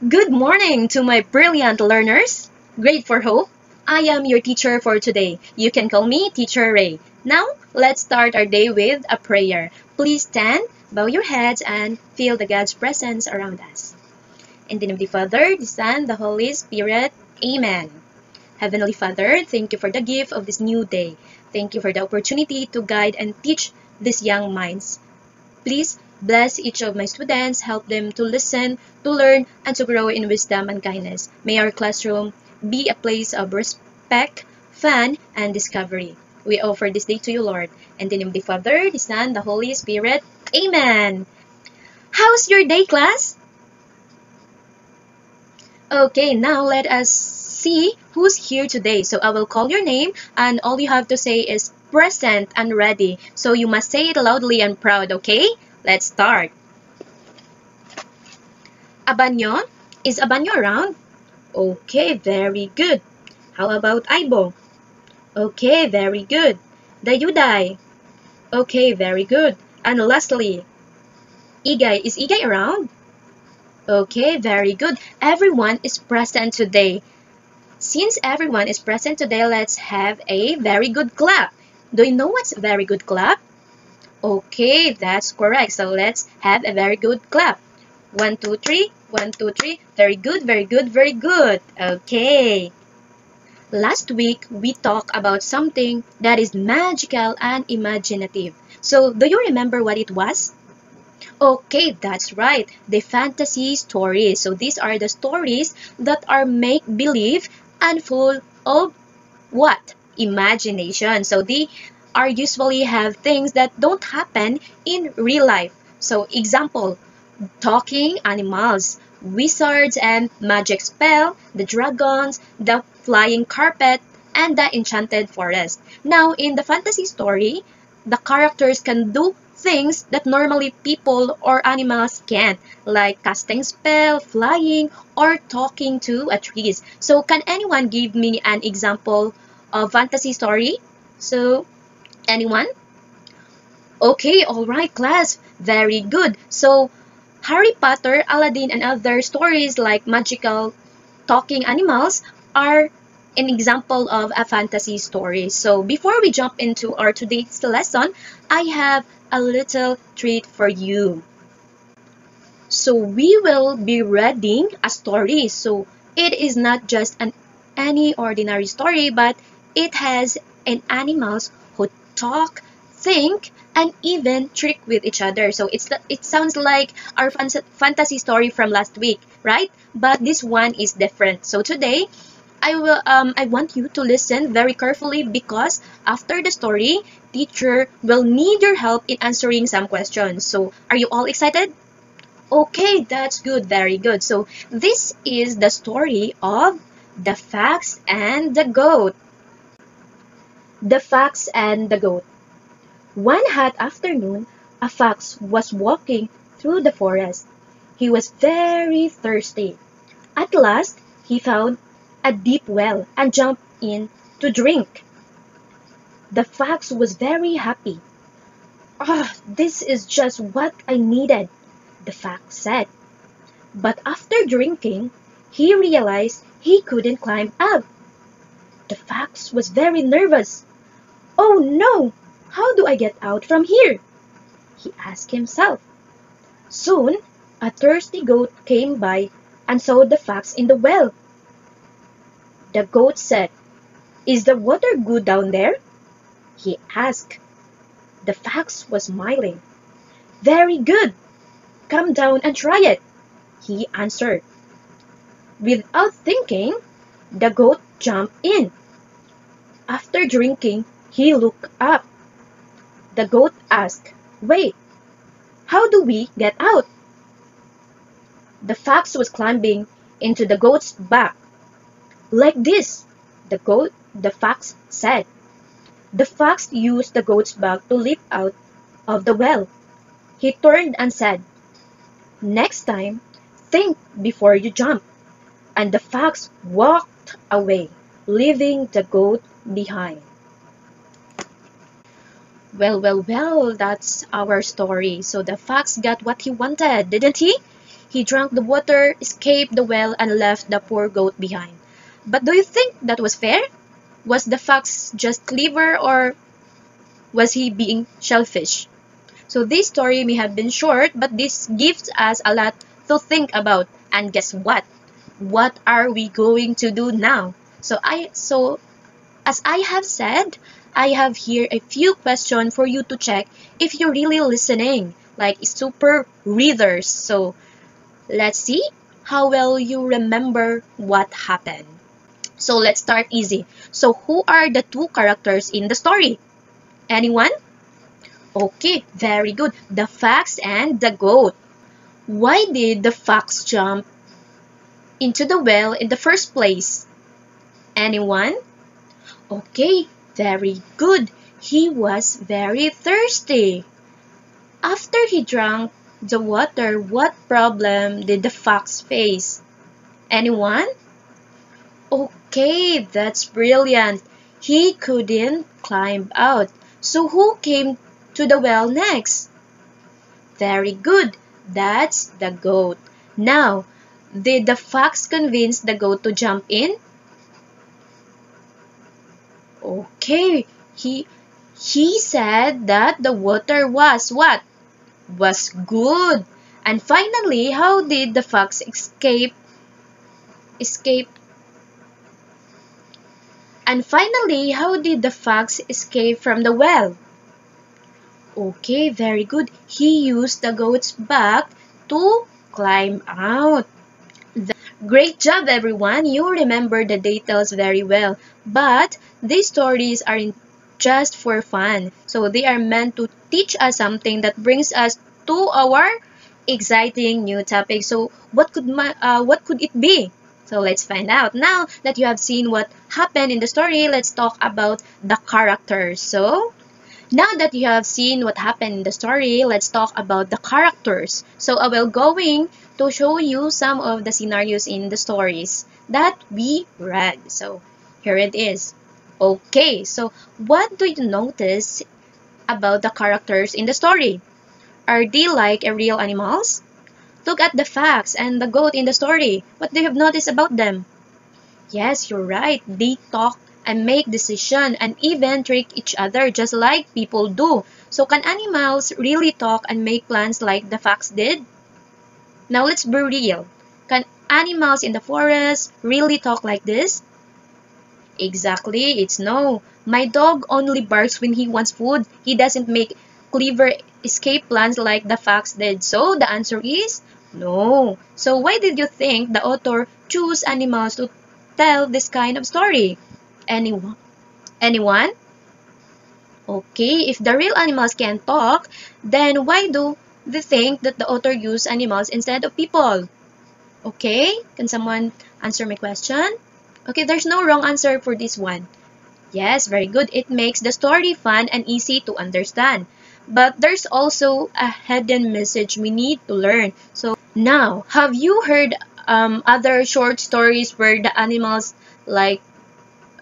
Good morning to my brilliant learners. Great for hope. I am your teacher for today. You can call me Teacher Ray. Now, let's start our day with a prayer. Please stand, bow your heads, and feel the God's presence around us. In the name of the Father, the Son, the Holy Spirit. Amen. Heavenly Father, thank you for the gift of this new day. Thank you for the opportunity to guide and teach these young minds. Please bless each of my students, help them to listen, to learn, and to grow in wisdom and kindness. May our classroom be a place of respect, fun, and discovery. We offer this day to you, Lord. In the name of the Father, the Son, the Holy Spirit. Amen. How's your day, class? Okay, now let us see who's here today. So I will call your name and all you have to say is present and ready. So you must say it loudly and proud, okay? Let's start. Abanyo? Is Abanyo around? Okay, very good. How about Aibo? Okay, very good. Dayuday? Okay, very good. And lastly, Igay. Is Igay around? Okay, very good. Everyone is present today. Since everyone is present today, let's have a very good clap. Do you know what's very good clap? Okay, that's correct. So let's have a very good clap. 1, 2, 3. 1, 2, 3. Very good, very good, very good. Okay. Last week, we talked about something that is magical and imaginative. So, do you remember what it was? Okay, that's right. The fantasy stories. So, these are the stories that are make-believe and full of what? Imagination. So, they are usually have things that don't happen in real life. So, example, talking animals, wizards and magic spell, the dragons, the flying carpet, and the enchanted forest. Now, in the fantasy story, the characters can do things that normally people or animals can't, like casting spell, flying, or talking to a trees. So, can anyone give me an example of fantasy story? So, anyone? Okay, all right, class. Very good. So, Harry Potter, Aladdin, and other stories like magical talking animals are an example of a fantasy story. So before we jump into our today's lesson, I have a little treat for you. So we will be reading a story. So it is not just any ordinary story, but it has an animals who talk, think, and even trick with each other. So it sounds like our fantasy story from last week, right? But this one is different. So today, I want you to listen very carefully because after the story, teacher will need your help in answering some questions. So are you all excited? Okay, that's good, very good. So this is the story of the fox and the goat. The fox and the goat. One hot afternoon, a fox was walking through the forest. He was very thirsty. At last, he found a deep well and jumped in to drink. The fox was very happy. "Ah, this is just what I needed," the fox said. But after drinking, he realized he couldn't climb up. The fox was very nervous. "Oh no! How do I get out from here?" he asked himself. Soon, a thirsty goat came by and saw the fox in the well. The goat said, "Is the water good down there?" he asked. The fox was smiling. "Very good. Come down and try it," he answered. Without thinking, the goat jumped in. After drinking, he looked up. The goat asked, "Wait, how do we get out?" The fox was climbing into the goat's back. "Like this," the fox said. The fox used the goat's back to leap out of the well. He turned and said, "Next time, think before you jump." And the fox walked away, leaving the goat behind. Well, that's our story. So the fox got what he wanted, didn't he? He drank the water, escaped the well, and left the poor goat behind. But do you think that was fair? Was the fox just clever, or was he being selfish? So this story may have been short, but this gives us a lot to think about. And guess what? What are we going to do now? So as I have said, I have here a few questions for you to check if you're really listening, like super readers. So let's see how well you remember what happened. So let's start easy. So who are the two characters in the story? Anyone? Okay, very good. The fox and the goat. Why did the fox jump into the well in the first place? Anyone? Okay, very good. He was very thirsty. After he drank the water, what problem did the fox face? Anyone? Okay, that's brilliant. He couldn't climb out. So who came to the well next? Very good. That's the goat. Now, did the fox convince the goat to jump in? Okay, he said that the water was what? Was good. And finally, how did the fox escape? And finally, how did the fox escape from the well? Okay, very good. He used the goat's back to climb out. Great job, everyone. You remember the details very well. But these stories aren't just for fun. So they are meant to teach us something that brings us to our exciting new topic. So what could it be? So let's find out. Now that you have seen what happened in the story, let's talk about the characters. So now that you have seen what happened in the story, let's talk about the characters. So I will going to show you some of the scenarios in the stories that we read. So here it is. Okay, so what do you notice about the characters in the story? Are they like real animals? Look at the fox and the goat in the story. What do you have noticed about them? Yes, you're right. They talk and make decisions and even trick each other just like people do. So can animals really talk and make plans like the fox did? Now let's be real. Can animals in the forest really talk like this? Exactly, it's no. My dog only barks when he wants food. He doesn't make clever escape plans like the fox did. So the answer is no. So why did you think the author chose animals to tell this kind of story? Anyone? Anyone? Okay, if the real animals can't talk, then why do they think that the author used animals instead of people? Okay, can someone answer my question? Okay, there's no wrong answer for this one. Yes, very good. It makes the story fun and easy to understand. But there's also a hidden message we need to learn. So now, have you heard other short stories where the animals like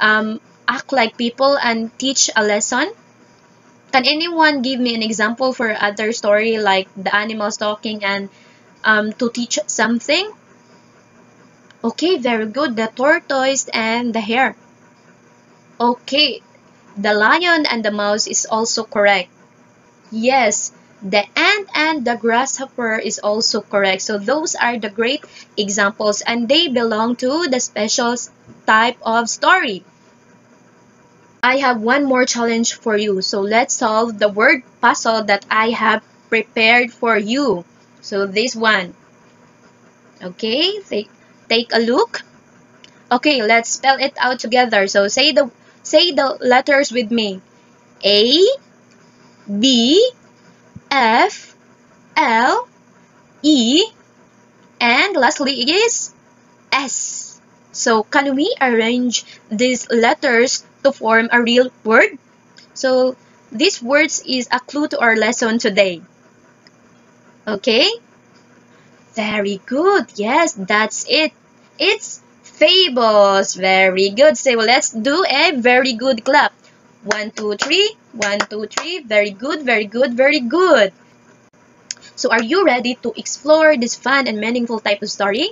act like people and teach a lesson? Can anyone give me an example for other story like the animals talking and to teach something? Okay, very good. The tortoise and the hare. Okay, the lion and the mouse is also correct. Yes, the ant and the grasshopper is also correct. So those are the great examples and they belong to the special type of story. I have one more challenge for you. So let's solve the word puzzle that I have prepared for you. So this one. Okay, take a look. Okay, let's spell it out together. So say the letters with me. A, B, F, L, E, and lastly is S. So can we arrange these letters to form a real word? So these words is a clue to our lesson today. Okay? Very good. Yes, that's it. It's fables. Very good. So let's do a very good clap. 1, 2, 3. 1, 2, 3. Very good, very good, very good. So are you ready to explore this fun and meaningful type of story?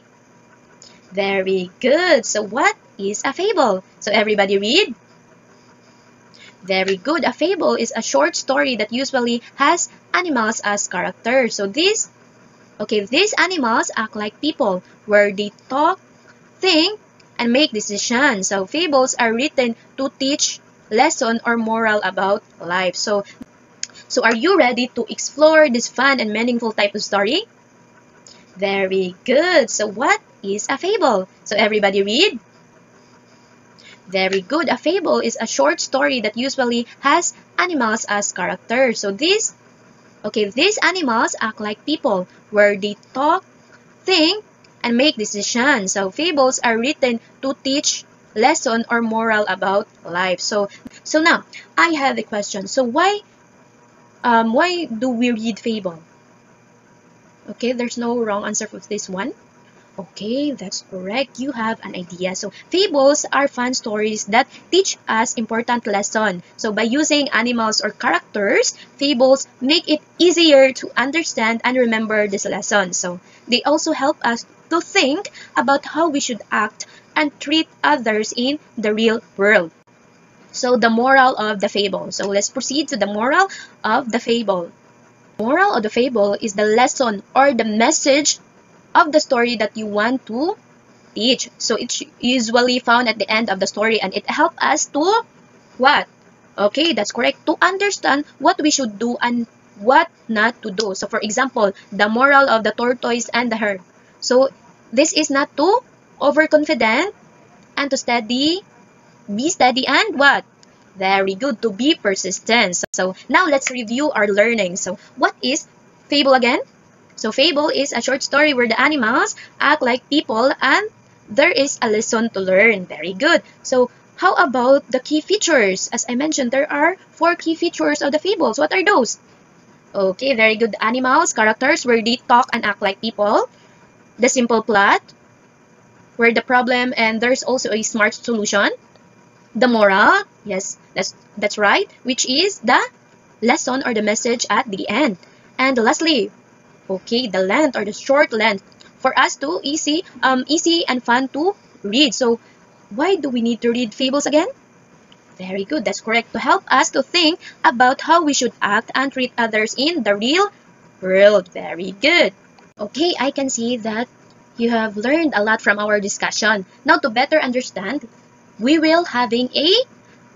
Very good. So what is a fable? So everybody read. Very good. A fable is a short story that usually has animals as characters. So these animals act like people, where they talk, think, and make decisions. So fables are written to teach lesson or moral about life. So are you ready to explore this fun and meaningful type of story? Very good. So what is a fable? So everybody read. Very good. A fable is a short story that usually has animals as characters. So these animals act like people, where they talk, think, and make decisions. So fables are written to teach lesson or moral about life. So now I have a question. So why do we read fable? Okay, there's no wrong answer for this one. Okay, that's correct. You have an idea. So fables are fun stories that teach us important lesson. So by using animals or characters, fables make it easier to understand and remember this lesson. So they also help us to think about how we should act and treat others in the real world. So the moral of the fable. So let's proceed to the moral of the fable. Moral of the fable is the lesson or the message of the story that you want to teach. So it's usually found at the end of the story, and it helps us to what? Okay, that's correct. To understand what we should do and what not to do. So for example, the moral of the tortoise and the hare. So this is not to overconfident and to be steady and what? Very good, to be persistent. So now let's review our learning. So what is fable again? So fable is a short story where the animals act like people and there is a lesson to learn. Very good. So how about the key features? As I mentioned, there are 4 key features of the fables. What are those? Okay, very good. Animals, characters where they talk and act like people. The simple plot, where the problem and there's also a smart solution. The moral, yes, that's right, which is the lesson or the message at the end. And lastly, okay, the length or the short length for us to easy and fun to read. So why do we need to read fables again? Very good, that's correct. To help us to think about how we should act and treat others in the real world. Very good. Okay, I can see that you have learned a lot from our discussion. Now to better understand, we will having a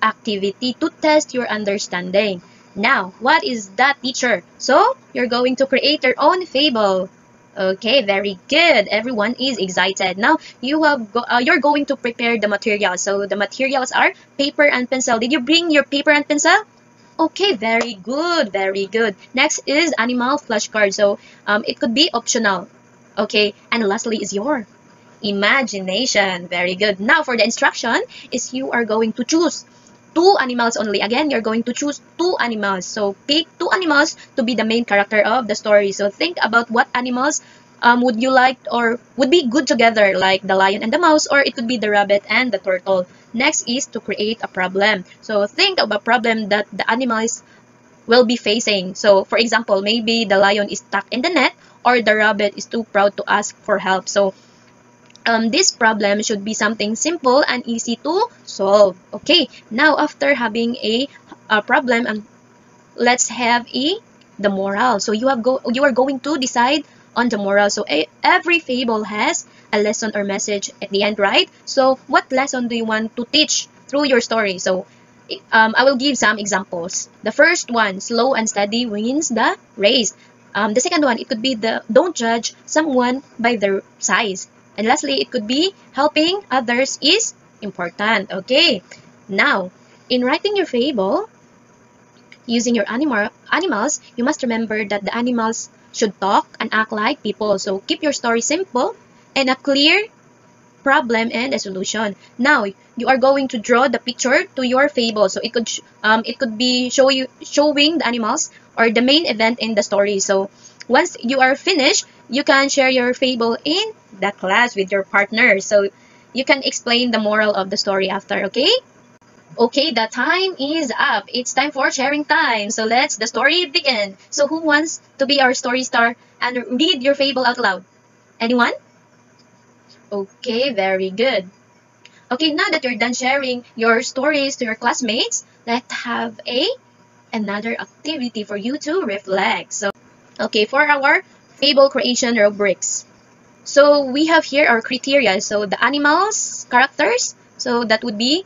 activity to test your understanding. Now, what is that, teacher? So, you're going to create your own fable. Okay, very good. Everyone is excited. Now, you're going to prepare the materials. So, the materials are paper and pencil. Did you bring your paper and pencil? Okay, very good, very good. Next is animal flashcard. So, it could be optional. Okay, and lastly is your imagination. Very good. Now for the instruction is you are going to choose 2 animals only. Again, you're going to choose 2 animals. So pick 2 animals to be the main character of the story. So think about what animals would you like or would be good together, like the lion and the mouse, or it could be the rabbit and the turtle. Next is to create a problem. So think of a problem that the animals will be facing. So for example, maybe the lion is stuck in the net or the rabbit is too proud to ask for help. So this problem should be something simple and easy to solve. Okay, now after having a problem, let's have the moral. So you are going to decide on the moral. So every fable has a lesson or message at the end, right? So what lesson do you want to teach through your story? So I will give some examples. The first one, slow and steady wins the race. The second one, it could be the don't judge someone by their size. And lastly, it could be helping others is important. Okay, now in writing your fable using your animals, you must remember that the animals should talk and act like people. So keep your story simple and a clear problem and a solution. Now you are going to draw the picture to your fable. So it could be showing the animals or the main event in the story. So once you are finished, you can share your fable in the class with your partner. So you can explain the moral of the story after, okay? Okay, the time is up. It's time for sharing time. So let's the story begin. So who wants to be our story star and read your fable out loud. Anyone? Okay, very good. Okay, now that you're done sharing your stories to your classmates, let's have another activity for you to reflect. So, okay, for our fable creation rubrics. So we have here our criteria. So the animals, characters, so that would be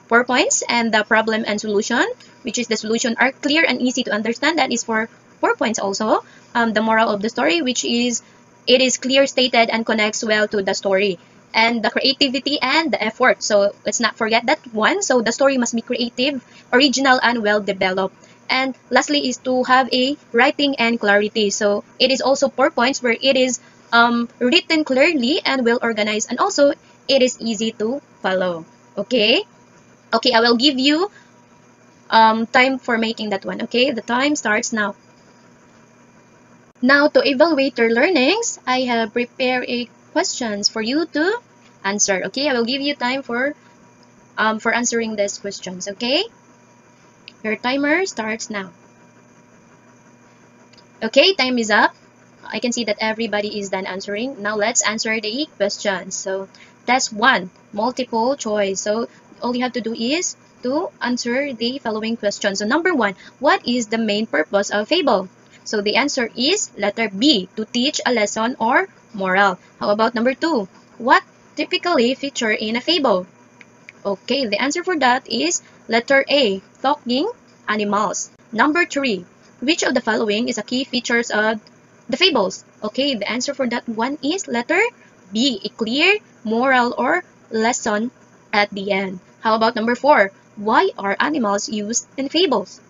4 points, and the problem and solution, which is the solution are clear and easy to understand, that is for 4 points also. The moral of the story, which is it is clear stated and connects well to the story. And the creativity and the effort. So let's not forget that one. So the story must be creative, original, and well developed. And lastly is to have a writing and clarity. So it is also 4 points where it is written clearly and well organized, and also it is easy to follow. Okay? Okay, I will give you time for making that one. Okay, the time starts now. Now, to evaluate your learnings, I have prepared a questions for you to answer. Okay, I will give you time for answering these questions. Okay, your timer starts now. Okay, time is up. I can see that everybody is done answering. Now let's answer the questions. So test 1, multiple choice. So all you have to do is to answer the following questions. So number 1, what is the main purpose of fable? So the answer is letter B, to teach a lesson or moral. How about number 2? What typically feature in a fable? Okay, the answer for that is letter A, talking animals. Number 3, which of the following is a key features of the fables? Okay, the answer for that one is letter B, a clear moral or lesson at the end. How about number 4? Why are animals used in fables?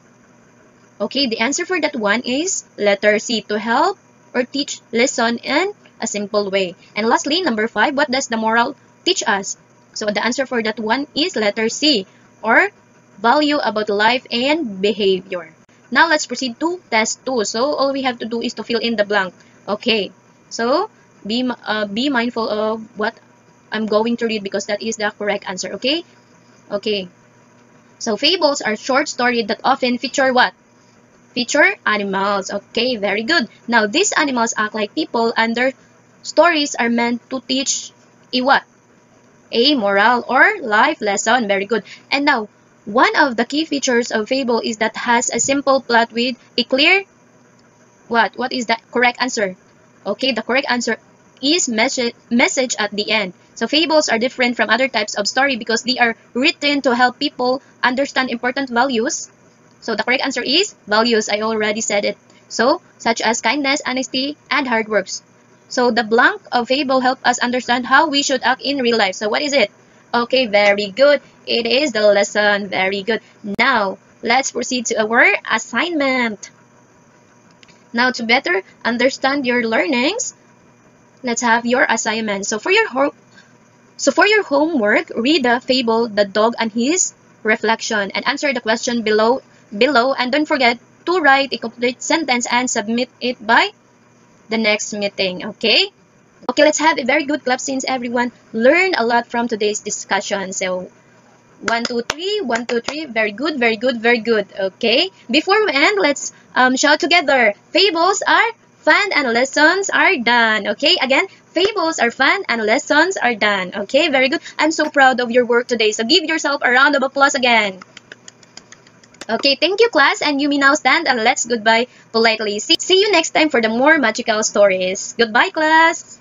Okay, the answer for that one is letter C, to help or teach lesson in a simple way. And lastly, number 5, what does the moral teach us? So the answer for that one is letter C, or value about life and behavior. Now let's proceed to test 2. So all we have to do is to fill in the blank. Okay, so be mindful of what I'm going to read because that is the correct answer. Okay, okay. So fables are short stories that often feature what? Feature animals. Okay, very good. Now these animals act like people, and their stories are meant to teach a what? A moral or life lesson. Very good. And now, one of the key features of fable is that has a simple plot with a clear what? What is the correct answer? Okay, the correct answer is message at the end. So fables are different from other types of story because they are written to help people understand important values. So the correct answer is values. I already said it. So such as kindness, honesty, and hard works. So the blank of fable help us understand how we should act in real life. So what is it? Okay, very good. It is the lesson. Very good. Now, let's proceed to our assignment. Now, to better understand your learnings, let's have your assignment. So for your homework, read the fable The Dog and His Reflection and answer the question below, and don't forget to write a complete sentence and submit it by the next meeting. Okay, let's have a very good clap since everyone learned a lot from today's discussion. So 1 2 3, 1 2 3. Very good, very good, very good. Okay, before we end, let's shout together, fables are fun and lessons are done. Okay, again, fables are fun and lessons are done. Okay, very good. I'm so proud of your work today, so give yourself a round of applause again. Okay, thank you, class, and you may now stand and let's goodbye politely. See you next time for the more magical stories. Goodbye, class.